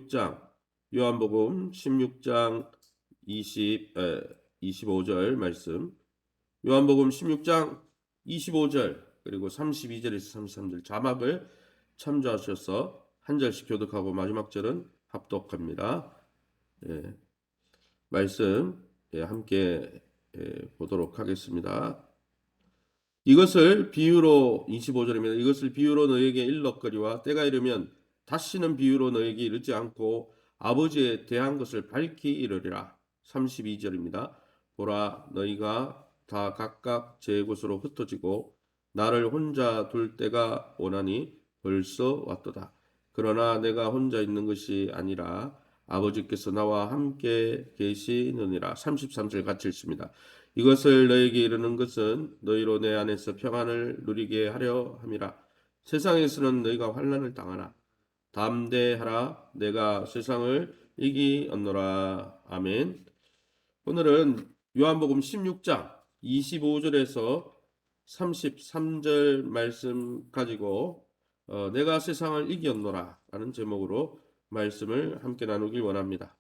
16장, 요한복음 16장 25절 말씀, 요한복음 16장 25절 그리고 32절에서 33절 자막을 참조하셔서 한 절씩 교독하고 마지막 절은 합독합니다. 말씀 함께 보도록 하겠습니다. 이것을 비유로 25절입니다. 이것을 비유로 너에게 일렀거니와 때가 이르면 다시는 비유로 너에게 이르지 않고 아버지에 대한 것을 밝히 이르리라. 32절입니다. 보라 너희가 다 각각 제 곳으로 흩어지고 나를 혼자 둘 때가 오나니 벌써 왔도다. 그러나 내가 혼자 있는 것이 아니라 아버지께서 나와 함께 계시느니라. 33절 같이 읽습니다. 이것을 너에게 이르는 것은 너희로 내 안에서 평안을 누리게 하려 함이라. 세상에서는 너희가 환난을 당하나 담대하라. 내가 세상을 이기었노라. 아멘. 오늘은 요한복음 16장 25절에서 33절 말씀 가지고 내가 세상을 이기었노라 라는 제목으로 말씀을 함께 나누길 원합니다.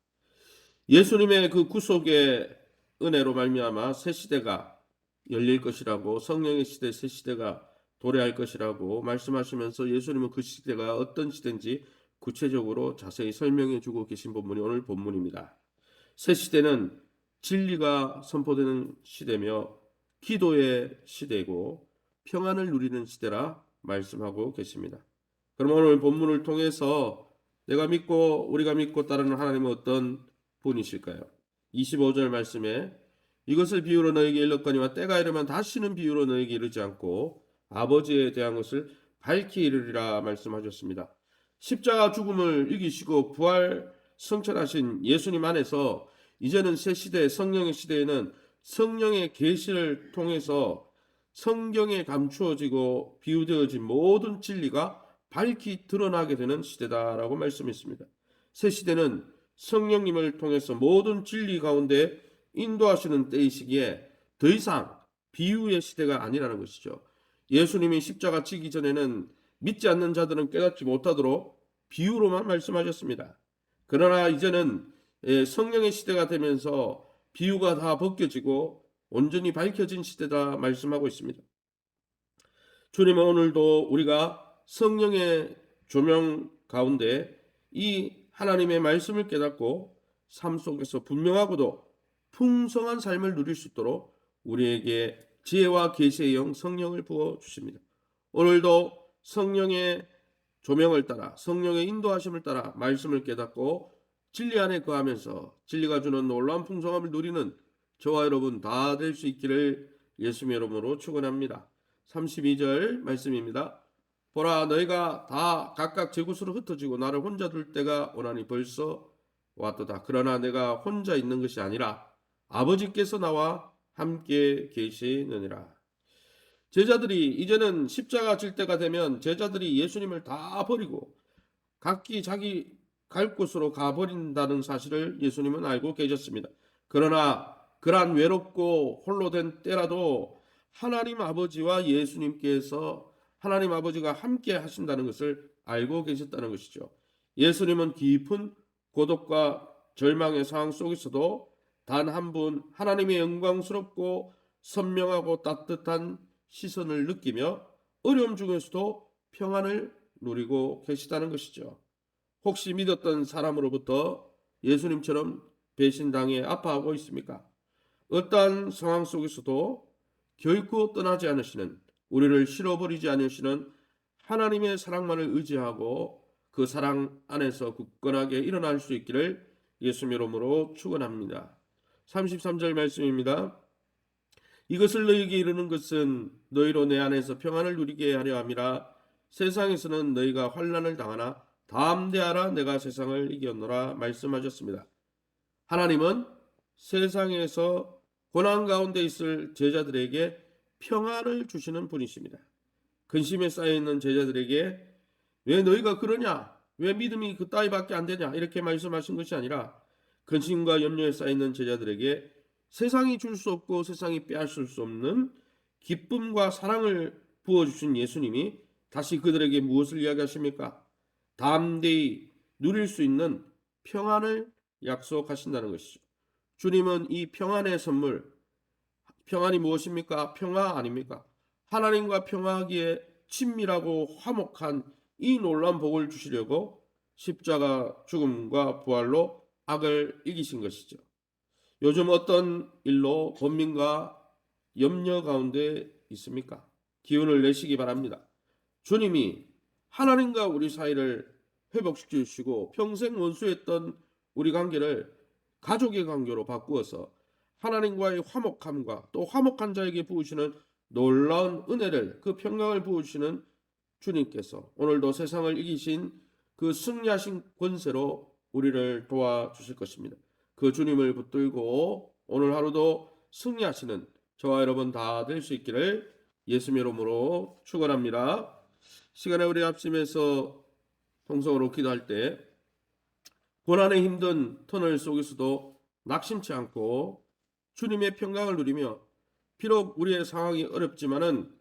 예수님의 그 구속의 은혜로 말미암아 새 시대가 열릴 것이라고, 성령의 시대, 새 시대가 도래할 것이라고 말씀하시면서 예수님은 그 시대가 어떤 시대인지 구체적으로 자세히 설명해 주고 계신 본문이 오늘 본문입니다. 새 시대는 진리가 선포되는 시대며 기도의 시대고 평안을 누리는 시대라 말씀하고 계십니다. 그럼 오늘 본문을 통해서 우리가 믿고 따르는 하나님은 어떤 분이실까요? 25절 말씀에 이것을 비유로 너에게 일렀거니와 때가 이르면 다시는 비유로 너에게 이르지 않고 아버지에 대한 것을 밝히 이르리라 말씀하셨습니다. 십자가 죽음을 이기시고 부활 성천하신 예수님 안에서 이제는 새 시대, 성령의 시대에는 성령의 계시를 통해서 성경에 감추어지고 비유되어진 모든 진리가 밝히 드러나게 되는 시대다라고 말씀했습니다. 새 시대는 성령님을 통해서 모든 진리 가운데 인도하시는 때이시기에 더 이상 비유의 시대가 아니라는 것이죠. 예수님이 십자가 지기 전에는 믿지 않는 자들은 깨닫지 못하도록 비유로만 말씀하셨습니다. 그러나 이제는 성령의 시대가 되면서 비유가 다 벗겨지고 온전히 밝혀진 시대다 말씀하고 있습니다. 주님은 오늘도 우리가 성령의 조명 가운데 이 하나님의 말씀을 깨닫고 삶 속에서 분명하고도 풍성한 삶을 누릴 수 있도록 우리에게 지혜와 계시의 영 성령을 부어 주십니다. 오늘도 성령의 조명을 따라 성령의 인도하심을 따라 말씀을 깨닫고 진리 안에 거하면서 진리가 주는 놀라운 풍성함을 누리는 저와 여러분 다 될 수 있기를 예수님의 이름으로 축원합니다. 32절 말씀입니다. 보라 너희가 다 각각 제 곳으로 흩어지고 나를 혼자 둘 때가 오나니 벌써 왔도다. 그러나 내가 혼자 있는 것이 아니라 아버지께서 나와 함께 계시느니라. 제자들이 이제는 십자가 질 때가 되면 제자들이 예수님을 다 버리고 각기 자기 갈 곳으로 가버린다는 사실을 예수님은 알고 계셨습니다. 그러나 그러한 외롭고 홀로 된 때라도 하나님 아버지와 예수님께서 하나님 아버지가 함께 하신다는 것을 알고 계셨다는 것이죠. 예수님은 깊은 고독과 절망의 상황 속에서도 단 한 분 하나님의 영광스럽고 선명하고 따뜻한 시선을 느끼며 어려움 중에서도 평안을 누리고 계시다는 것이죠. 혹시 믿었던 사람으로부터 예수님처럼 배신당해 아파하고 있습니까? 어떠한 상황 속에서도 결코 떠나지 않으시는, 우리를 실어버리지 않으시는 하나님의 사랑만을 의지하고 그 사랑 안에서 굳건하게 일어날 수 있기를 예수님 이름으로 축원합니다. 33절 말씀입니다. 이것을 너희에게 이르는 것은 너희로 내 안에서 평안을 누리게 하려 함이라. 세상에서는 너희가 환난을 당하나 담대하라. 내가 세상을 이겼노라 말씀하셨습니다. 하나님은 세상에서 고난 가운데 있을 제자들에게 평안을 주시는 분이십니다. 근심에 쌓여있는 제자들에게 왜 너희가 그러냐? 왜 믿음이 그 따위밖에 안 되냐? 이렇게 말씀하신 것이 아니라 근심과 염려에 쌓여있는 제자들에게 세상이 줄 수 없고 세상이 빼앗을 수 없는 기쁨과 사랑을 부어주신 예수님이 다시 그들에게 무엇을 이야기하십니까? 담대히 누릴 수 있는 평안을 약속하신다는 것이죠. 주님은 이 평안의 선물, 평안이 무엇입니까? 평화 아닙니까? 하나님과 평화하기에 친밀하고 화목한 이 놀라운 복을 주시려고 십자가 죽음과 부활로 악을 이기신 것이죠. 요즘 어떤 일로 번민과 염려 가운데 있습니까? 기운을 내시기 바랍니다. 주님이 하나님과 우리 사이를 회복시켜 주시고 평생 원수했던 우리 관계를 가족의 관계로 바꾸어서 하나님과의 화목함과 또 화목한 자에게 부으시는 놀라운 은혜를, 그 평강을 부으시는 주님께서 오늘도 세상을 이기신 그 승리하신 권세로 우리를 도와주실 것입니다. 그 주님을 붙들고 오늘 하루도 승리하시는 저와 여러분 다 될 수 있기를 예수님 이름으로 축원합니다. 시간에 우리 합심해서 통성으로 기도할 때 고난의 힘든 터널 속에서도 낙심치 않고 주님의 평강을 누리며, 비록 우리의 상황이 어렵지만은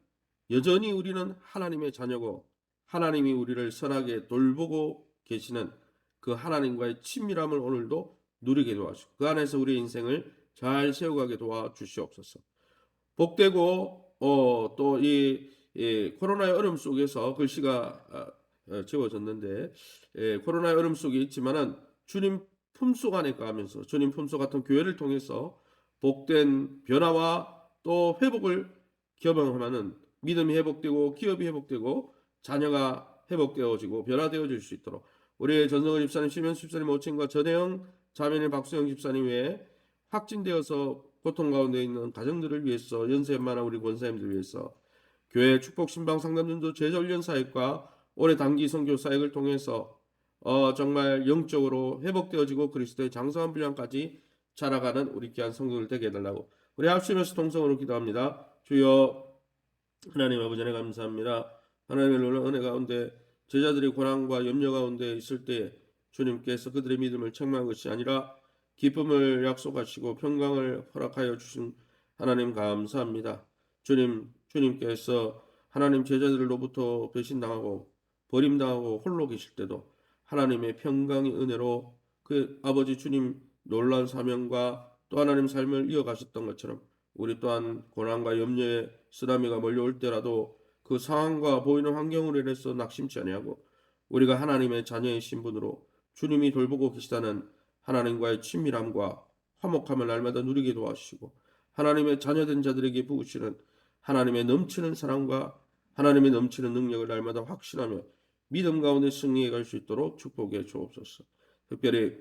여전히 우리는 하나님의 자녀고 하나님이 우리를 선하게 돌보고 계시는 그 하나님과의 친밀함을 오늘도 누리게 도와주시고 그 안에서 우리의 인생을 잘 세워가게 도와주시옵소서. 복되고 또 이 코로나의 어려움 속에서 글씨가 지워졌는데, 코로나의 어려움 속에 있지만은 주님 품속 안에 가면서 주님 품속 같은 교회를 통해서 복된 변화와 또 회복을 경험하면은 믿음이 회복되고 기업이 회복되고 자녀가 회복되어지고 변화되어질 수 있도록 우리 전성을 집사님, 심현 집사님 모친과 전혜영 자매님, 박수영 집사님 외에 확진되어서 고통 가운데 있는 가정들을 위해서, 연세만한 우리 권사님들 위해서 교회 축복 신방 상담전도 제자훈련 사역과 올해 단기 선교 사역을 통해서 정말 영적으로 회복되어지고 그리스도의 장성한 분량까지 자라가는 우리 귀한 성도들 되게 해달라고 우리 합심해서 동성으로 기도합니다. 주여 하나님 아버지 은혜 감사합니다. 하나님의 놀라운 은혜 가운데 제자들이 고난과 염려 가운데 있을 때 주님께서 그들의 믿음을 책망한 것이 아니라 기쁨을 약속하시고 평강을 허락하여 주신 하나님 감사합니다. 주님께서 하나님 제자들로부터 배신당하고 버림당하고 홀로 계실 때도 하나님의 평강의 은혜로 그 아버지 주님 놀라운 사명과 또 하나님 삶을 이어가셨던 것처럼 우리 또한 고난과 염려의 쓰나미가 몰려올 때라도 그 상황과 보이는 환경으로 인해서 낙심치 아니하고 우리가 하나님의 자녀의 신분으로 주님이 돌보고 계시다는 하나님과의 친밀함과 화목함을 날마다 누리게 도와주시고 하나님의 자녀된 자들에게 부으시는 하나님의 넘치는 사랑과 하나님의 넘치는 능력을 날마다 확신하며 믿음 가운데 승리해 갈 수 있도록 축복해 주옵소서. 특별히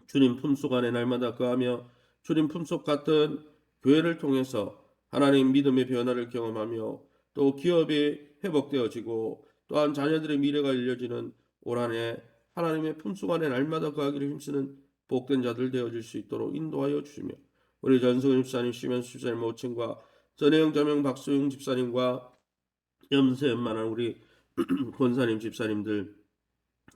주님 품속 안에 날마다 거하며 주님 품속 같은 교회를 통해서 하나님 믿음의 변화를 경험하며 또 기업이 회복되어지고 또한 자녀들의 미래가 열려지는 올 한해 하나님의 품속 안에 날마다 거하기를 힘쓰는 복된 자들 되어질 수 있도록 인도하여 주시며 우리 전성훈 집사님, 시면수 집사님 모친과 전혜영 자명 박소영 집사님과 염세연만한 우리 권사님 집사님들,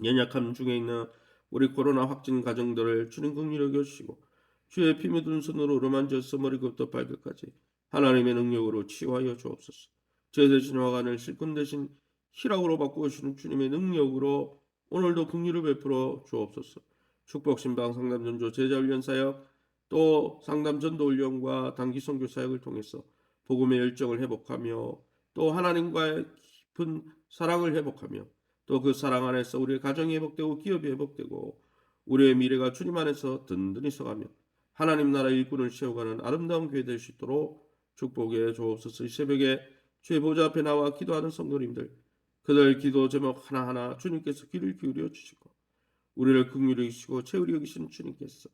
연약함 중에 있는 우리 코로나 확진 가정들을 주님 긍휼히 여겨주시고 주의 피 묻은 손으로 어루만져서 머리부터 발끝까지 하나님의 능력으로 치유하여 주옵소서. 죄 대신 화관을 실컷 대신 희락으로 바꾸시는 주님의 능력으로 오늘도 긍휼을 베풀어 주옵소서. 축복 신방 상담 전조 제자 훈련 사역 또 상담 전도 훈련과 단기 선교 사역을 통해서 복음의 열정을 회복하며 또 하나님과의 깊은 사랑을 회복하며 또 그 사랑 안에서 우리의 가정이 회복되고 기업이 회복되고 우리의 미래가 주님 안에서 든든히 서가며 하나님 나라 일꾼을 세워가는 아름다운 교회 될 수 있도록 축복해 주옵소서. 이 새벽에 주의 보좌 앞에 나와 기도하는 성도님들, 그들 기도 제목 하나하나 주님께서 귀를 기울여 주시고 우리를 긍휼히 여기시고 채우리 여기시는 주님께서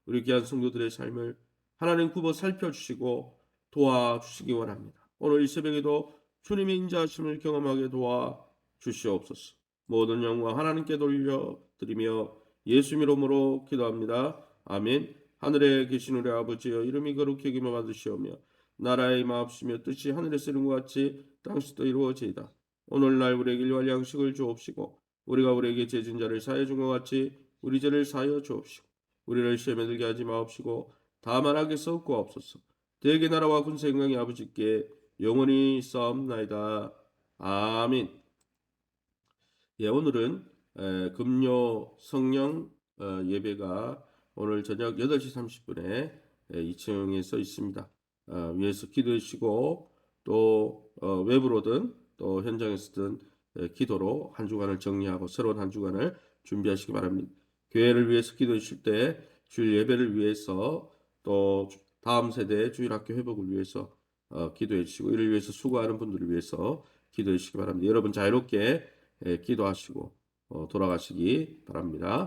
우리 귀한 성도들의 삶을 하나님 굽어 살펴주시고 도와주시기 원합니다. 오늘 이 새벽에도 주님의 인자하심을 경험하게 도와주시옵소서. 모든 영광 하나님께 돌려드리며 예수 이름으로 기도합니다. 아멘. 하늘에 계신 우리 아버지여, 이름이 거룩히 여김을 받으시오며 나라의 마옵시며 뜻이 하늘에서 이룬 것 같이 땅에서도 이루어지이다. 오늘날 우리에게 일용할 양식을 주옵시고 우리가 우리에게 죄진 자를 사하여 준 것 같이 우리 죄를 사하여 주옵시고 우리를 시험에 들게 하지 마옵시고 다만 악에서 구하옵소서. 대개 나라와 군사 영광이 아버지께 영원히 있사옵나이다. 아멘. 예, 오늘은 금요 성령 예배가 오늘 저녁 8시 30분에 2층에서 있습니다. 위에서 기도해 주시고 또 외부로든 또 현장에서든 기도로 한 주간을 정리하고 새로운 한 주간을 준비하시기 바랍니다. 교회를 위해서 기도해 주실 때 주일 예배를 위해서 또 다음 세대의 주일학교 회복을 위해서 기도해 주시고 이를 위해서 수고하는 분들을 위해서 기도해 주시기 바랍니다. 여러분 자유롭게 기도하시고 돌아가시기 바랍니다.